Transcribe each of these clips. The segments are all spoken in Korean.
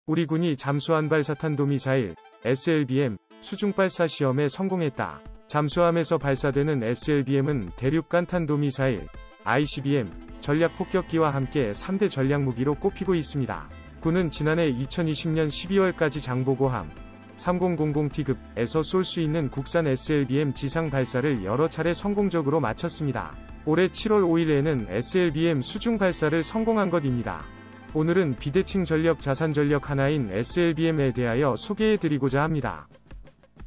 우리 군이 잠수함 발사 탄도미사일 SLBM 수중 발사 시험에 성공했다. 잠수함에서 발사되는 SLBM은 대륙간 탄도미사일 ICBM 전략폭격기와 함께 3대 전략무기로 꼽히고 있습니다. 군은 지난해 2020년 12월까지 장보고함 3000T급에서 쏠 수 있는 국산 SLBM 지상 발사를 여러 차례 성공적으로 마쳤습니다. 올해 7월 5일에는 SLBM 수중 발사를 성공한 것입니다. 오늘은 비대칭 전력 자산 전력 하나인 SLBM에 대하여 소개해드리고자 합니다.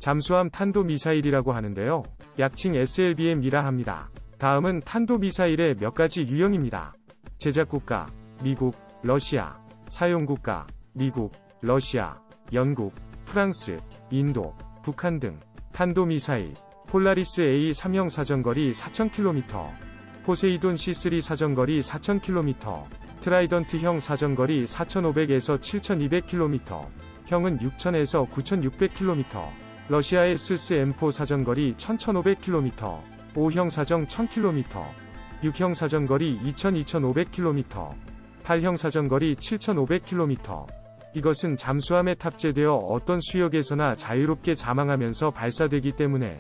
잠수함 탄도미사일이라고 하는데요. 약칭 SLBM이라 합니다. 다음은 탄도미사일의 몇 가지 유형입니다. 제작국가 미국, 러시아, 사용국가 미국, 러시아, 영국, 프랑스, 인도, 북한 등. 탄도미사일 폴라리스 A3형 사정거리 4000km, 포세이돈 C3 사정거리 4000km, 트라이던트형 사정거리 4500에서 7200km, 형은 6000에서 9600km, 러시아의 스스 M4 사정거리 1500km, 5형 사정 1000km, 6형 사정거리 2500km, 8형 사정거리 7500km. 이것은 잠수함에 탑재되어 어떤 수역에서나 자유롭게 자망하면서 발사되기 때문에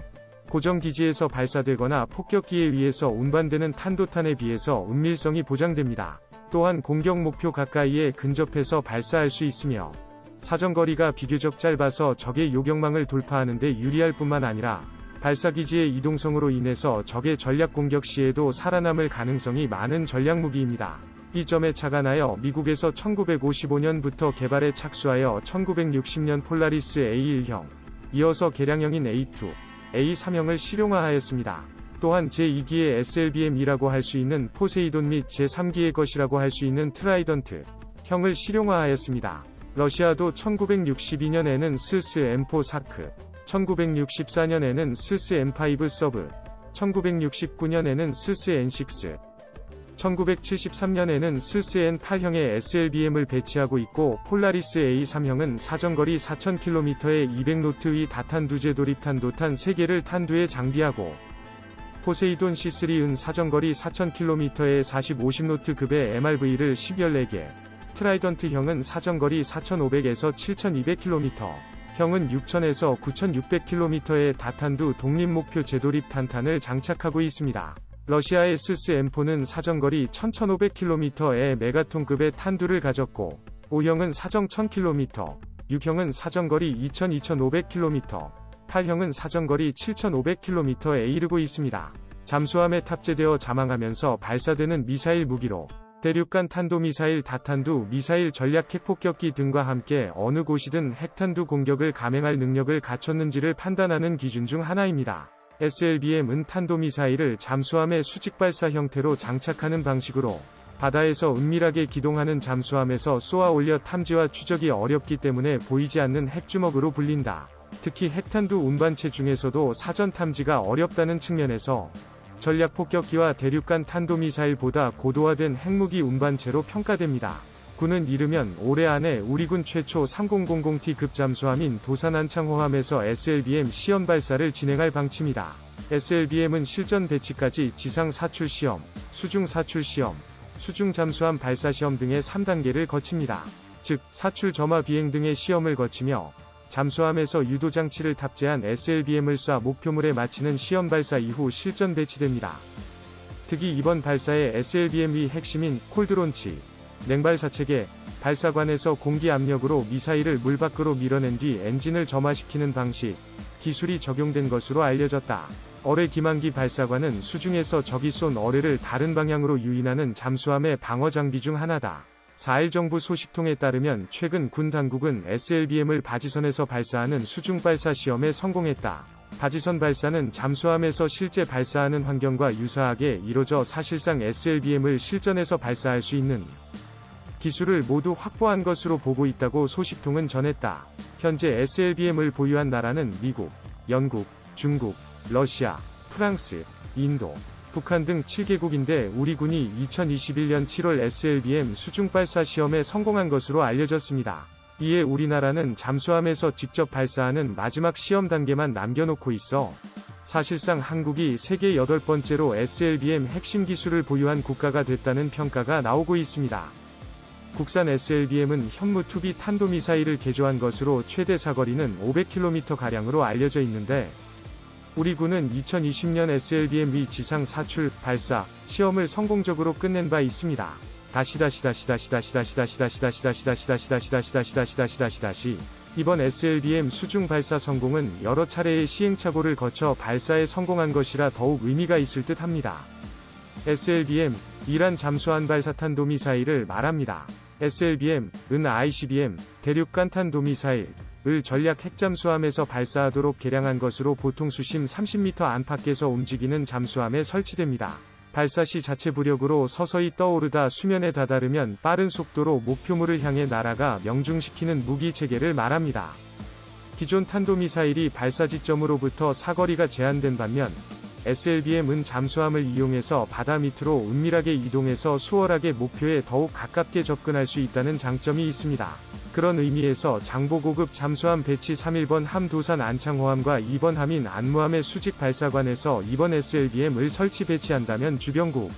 고정기지에서 발사되거나 폭격기에 의해서 운반되는 탄도탄에 비해서 은밀성이 보장됩니다. 또한 공격 목표 가까이에 근접해서 발사할 수 있으며 사정거리가 비교적 짧아서 적의 요격망을 돌파하는 데 유리할 뿐만 아니라 발사기지의 이동성으로 인해서 적의 전략 공격 시에도 살아남을 가능성이 많은 전략무기입니다. 이 점에 착안하여 미국에서 1955년부터 개발에 착수하여 1960년 폴라리스 A1형, 이어서 개량형인 A2, A3형을 실용화하였습니다. 또한 제2기의 SLBM이라고 할 수 있는 포세이돈 및 제3기의 것이라고 할 수 있는 트라이던트 형을 실용화하였습니다. 러시아도 1962년에는 스스 M4 사크, 1964년에는 스스 M5 서브, 1969년에는 스스 N6, 1973년에는 스스 N8형의 SLBM을 배치하고 있고 폴라리스 A3형은 사정거리 4000km의 200노트의 다탄두제 도립탄도탄 3개를 탄두에 장비하고 포세이돈 C3은 사정거리 4000km의 40-50노트급의 MRV를 14개, 트라이던트형은 사정거리 4500에서 7200km, 형은 6000에서 9600km의 다탄두 독립목표 제도립 탄탄을 장착하고 있습니다. 러시아의 스스 M4는 사정거리 1500km의 메가톤급의 탄두를 가졌고 5형은 사정 1000km, 6형은 사정거리 2500km, 8형은 사정거리 7500km에 이르고 있습니다. 잠수함에 탑재되어 자망하면서 발사되는 미사일 무기로 대륙간 탄도미사일 다탄두 미사일 전략 핵폭격기 등과 함께 어느 곳이든 핵탄두 공격을 감행할 능력을 갖췄는지를 판단하는 기준 중 하나입니다. SLBM은 탄도미사일을 잠수함의 수직발사 형태로 장착하는 방식으로 바다에서 은밀하게 기동하는 잠수함에서 쏘아 올려 탐지와 추적이 어렵기 때문에 보이지 않는 핵주먹으로 불린다. 특히 핵탄두 운반체 중에서도 사전 탐지가 어렵다는 측면에서 전략폭격기와 대륙간 탄도미사일보다 고도화된 핵무기 운반체로 평가됩니다. 군은 이르면 올해 안에 우리군 최초 3000T급 잠수함인 도산안창호함에서 SLBM 시험 발사를 진행할 방침이다. SLBM은 실전 배치까지 지상 사출 시험, 수중 사출 시험, 수중 잠수함 발사 시험 등의 3단계를 거칩니다. 즉, 사출 점화 비행 등의 시험을 거치며 잠수함에서 유도장치를 탑재한 SLBM을 쏴 목표물에 맞히는 시험 발사 이후 실전 배치됩니다. 특히 이번 발사의 SLBM의 핵심인 콜드론치, 냉발사체계, 발사관에서 공기 압력으로 미사일을 물 밖으로 밀어낸 뒤 엔진을 점화시키는 방식, 기술이 적용된 것으로 알려졌다. 어뢰 기만기 발사관은 수중에서 적이 쏜 어뢰를 다른 방향으로 유인하는 잠수함의 방어 장비 중 하나다. 4일 정부 소식통에 따르면 최근 군 당국은 SLBM을 바지선에서 발사하는 수중 발사 시험에 성공했다. 바지선 발사는 잠수함에서 실제 발사하는 환경과 유사하게 이뤄져 사실상 SLBM을 실전에서 발사할 수 있는 기술을 모두 확보한 것으로 보고 있다고 소식통은 전했다. 현재 SLBM을 보유한 나라는 미국, 영국, 중국, 러시아, 프랑스, 인도, 북한 등 7개국인데 우리 군이 2021년 7월 SLBM 수중 발사 시험에 성공한 것으로 알려졌습니다. 이에 우리나라는 잠수함에서 직접 발사하는 마지막 시험 단계만 남겨놓고 있어 사실상 한국이 세계 8번째로 SLBM 핵심 기술을 보유한 국가가 됐다는 평가가 나오고 있습니다. 국산 SLBM은 현무 투비 탄도미사일을 개조한 것으로 최대 사거리는 500km가량으로 알려져 있는데, 우리 군은 2020년 SLBM 지상 사출, 발사, 시험을 성공적으로 끝낸 바 있습니다. 이번 SLBM 수중 발사 성공은 여러 차례의 시행착오를 거쳐 발사에 성공한 것이라 더욱 의미가 있을 듯 합니다. SLBM, 이란 잠수함 발사탄도미사일을 말합니다. SLBM,은 ICBM, 대륙 간탄도미사일을 전략 핵잠수함에서 발사하도록 개량한 것으로 보통 수심 30m 안팎에서 움직이는 잠수함에 설치됩니다. 발사 시 자체 부력으로 서서히 떠오르다 수면에 다다르면 빠른 속도로 목표물을 향해 날아가 명중시키는 무기 체계를 말합니다. 기존 탄도미사일이 발사 지점으로부터 사거리가 제한된 반면, SLBM은 잠수함을 이용해서 바다 밑으로 은밀하게 이동해서 수월하게 목표에 더욱 가깝게 접근할 수 있다는 장점이 있습니다. 그런 의미에서 장보고급 잠수함 배치 31번 함 도산 안창호함과 2번 함인 안무함의 수직 발사관에서 이번 SLBM을 설치 배치한다면 주변국,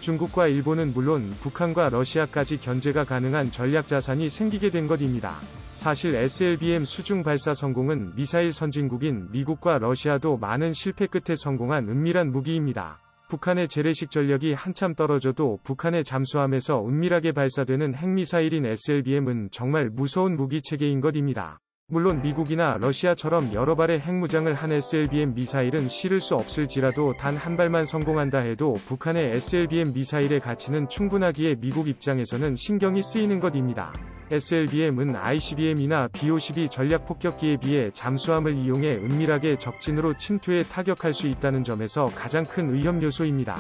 중국과 일본은 물론 북한과 러시아까지 견제가 가능한 전략자산이 생기게 된 것입니다. 사실 SLBM 수중 발사 성공은 미사일 선진국인 미국과 러시아도 많은 실패 끝에 성공한 은밀한 무기입니다. 북한의 재래식 전력이 한참 떨어져도 북한의 잠수함에서 은밀하게 발사되는 핵미사일인 SLBM은 정말 무서운 무기체계인 것입니다. 물론 미국이나 러시아처럼 여러 발의 핵무장을 한 SLBM 미사일은 실을 수 없을지라도 단 한 발만 성공한다 해도 북한의 SLBM 미사일의 가치는 충분하기에 미국 입장에서는 신경이 쓰이는 것입니다. SLBM은 ICBM이나 B-52 전략폭격기에 비해 잠수함을 이용해 은밀하게 적진으로 침투해 타격할 수 있다는 점에서 가장 큰 위험 요소입니다.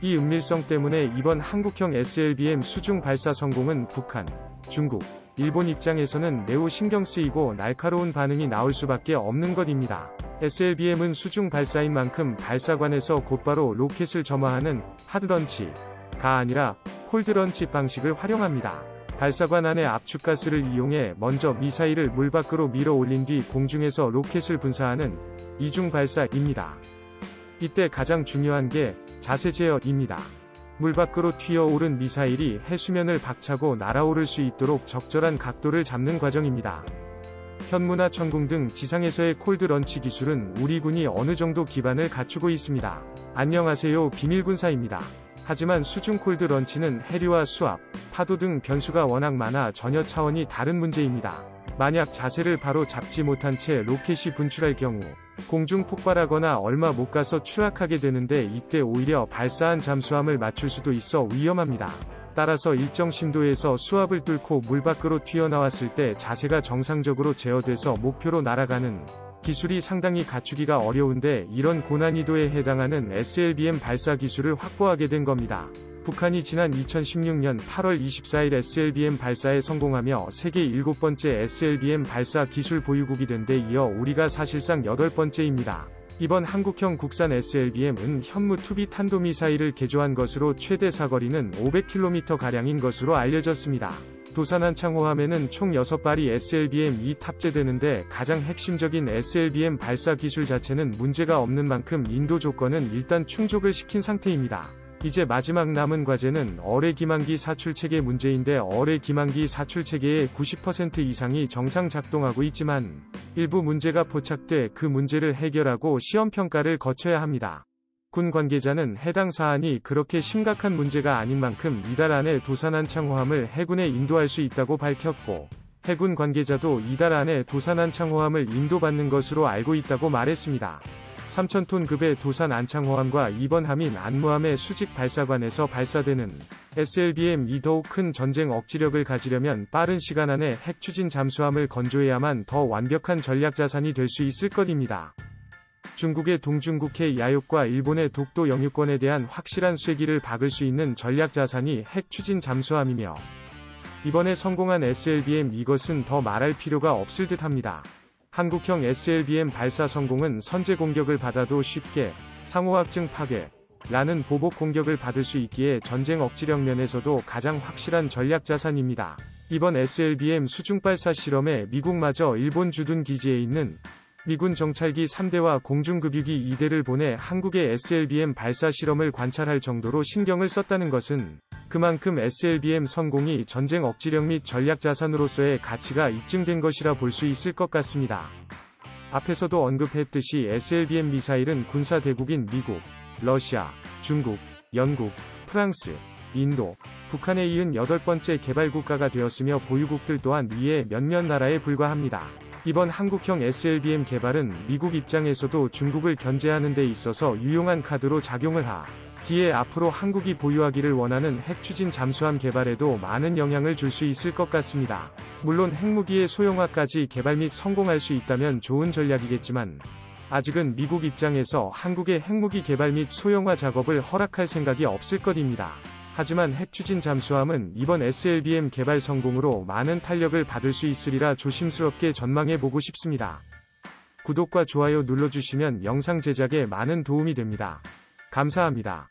이 은밀성 때문에 이번 한국형 SLBM 수중 발사 성공은 북한, 중국, 일본 입장에서는 매우 신경 쓰이고 날카로운 반응이 나올 수밖에 없는 것입니다. SLBM은 수중 발사인 만큼 발사관에서 곧바로 로켓을 점화하는 핫런치가 아니라 콜드런치 방식을 활용합니다. 발사관 안에 압축가스를 이용해 먼저 미사일을 물 밖으로 밀어 올린 뒤 공중에서 로켓을 분사하는 이중 발사입니다. 이때 가장 중요한 게 자세 제어입니다. 물 밖으로 튀어오른 미사일이 해수면을 박차고 날아오를 수 있도록 적절한 각도를 잡는 과정입니다. 현무나 천궁 등 지상에서의 콜드런치 기술은 우리 군이 어느 정도 기반을 갖추고 있습니다. 안녕하세요, 비밀군사입니다. 하지만 수중 콜드런치는 해류와 수압, 파도 등 변수가 워낙 많아 전혀 차원이 다른 문제입니다. 만약 자세를 바로 잡지 못한 채 로켓이 분출할 경우 공중 폭발하거나 얼마 못 가서 추락하게 되는데, 이때 오히려 발사한 잠수함을 맞출 수도 있어 위험합니다. 따라서 일정 심도에서 수압을 뚫고 물 밖으로 튀어나왔을 때 자세가 정상적으로 제어돼서 목표로 날아가는 기술이 상당히 갖추기가 어려운데, 이런 고난이도에 해당하는 SLBM 발사 기술을 확보하게 된 겁니다. 북한이 지난 2016년 8월 24일 SLBM 발사에 성공하며 세계 7번째 SLBM 발사 기술 보유국이 된 데 이어 우리가 사실상 8번째입니다. 이번 한국형 국산 SLBM은 현무 투비 탄도미사일을 개조한 것으로 최대 사거리는 500km가량인 것으로 알려졌습니다. 도산 안창호함에는 총 6발이 SLBM-2 탑재되는데, 가장 핵심적인 SLBM 발사 기술 자체는 문제가 없는 만큼 인도 조건은 일단 충족을 시킨 상태입니다. 이제 마지막 남은 과제는 어뢰 기만기 사출체계 문제인데, 어뢰 기만기 사출체계의 90% 이상이 정상 작동하고 있지만 일부 문제가 포착돼 그 문제를 해결하고 시험평가를 거쳐야 합니다. 군 관계자는 해당 사안이 그렇게 심각한 문제가 아닌 만큼 이달 안에 도산 안창호함을 해군에 인도할 수 있다고 밝혔고, 해군 관계자도 이달 안에 도산 안창호함을 인도받는 것으로 알고 있다고 말했습니다. 3,000톤 급의 도산 안창호함과 2번 함인 안무함의 수직 발사관에서 발사되는 SLBM-2 더욱 큰 전쟁 억지력을 가지려면 빠른 시간 안에 핵 추진 잠수함을 건조해야만 더 완벽한 전략 자산이 될 수 있을 것입니다. 중국의 동중국해 야욕과 일본의 독도 영유권에 대한 확실한 쐐기를 박을 수 있는 전략 자산이 핵 추진 잠수함이며, 이번에 성공한 SLBM, 이것은 더 말할 필요가 없을 듯합니다. 한국형 SLBM 발사 성공은 선제 공격을 받아도 쉽게 상호학증 파괴라는 보복 공격을 받을 수 있기에 전쟁 억지력 면에서도 가장 확실한 전략 자산입니다. 이번 SLBM 수중 발사 실험에 미국마저 일본 주둔 기지에 있는 미군 정찰기 3대와 공중급유기 2대를 보내 한국의 SLBM 발사 실험을 관찰할 정도로 신경을 썼다는 것은 그만큼 SLBM 성공이 전쟁 억지력 및 전략 자산으로서의 가치가 입증된 것이라 볼 수 있을 것 같습니다. 앞에서도 언급했듯이 SLBM 미사일은 군사 대국인 미국, 러시아, 중국, 영국, 프랑스, 인도, 북한에 이은 8번째 개발국가가 되었으며 보유국들 또한 이에 몇몇 나라에 불과합니다. 이번 한국형 SLBM 개발은 미국 입장에서도 중국을 견제하는 데 있어서 유용한 카드로 작용을 하기에 앞으로 한국이 보유하기를 원하는 핵 추진 잠수함 개발에도 많은 영향을 줄 수 있을 것 같습니다. 물론 핵무기의 소형화까지 개발 및 성공할 수 있다면 좋은 전략이겠지만 아직은 미국 입장에서 한국의 핵무기 개발 및 소형화 작업을 허락할 생각이 없을 것입니다. 하지만 핵 추진 잠수함은 이번 SLBM 개발 성공으로 많은 탄력을 받을 수 있으리라 조심스럽게 전망해보고 싶습니다. 구독과 좋아요 눌러주시면 영상 제작에 많은 도움이 됩니다. 감사합니다.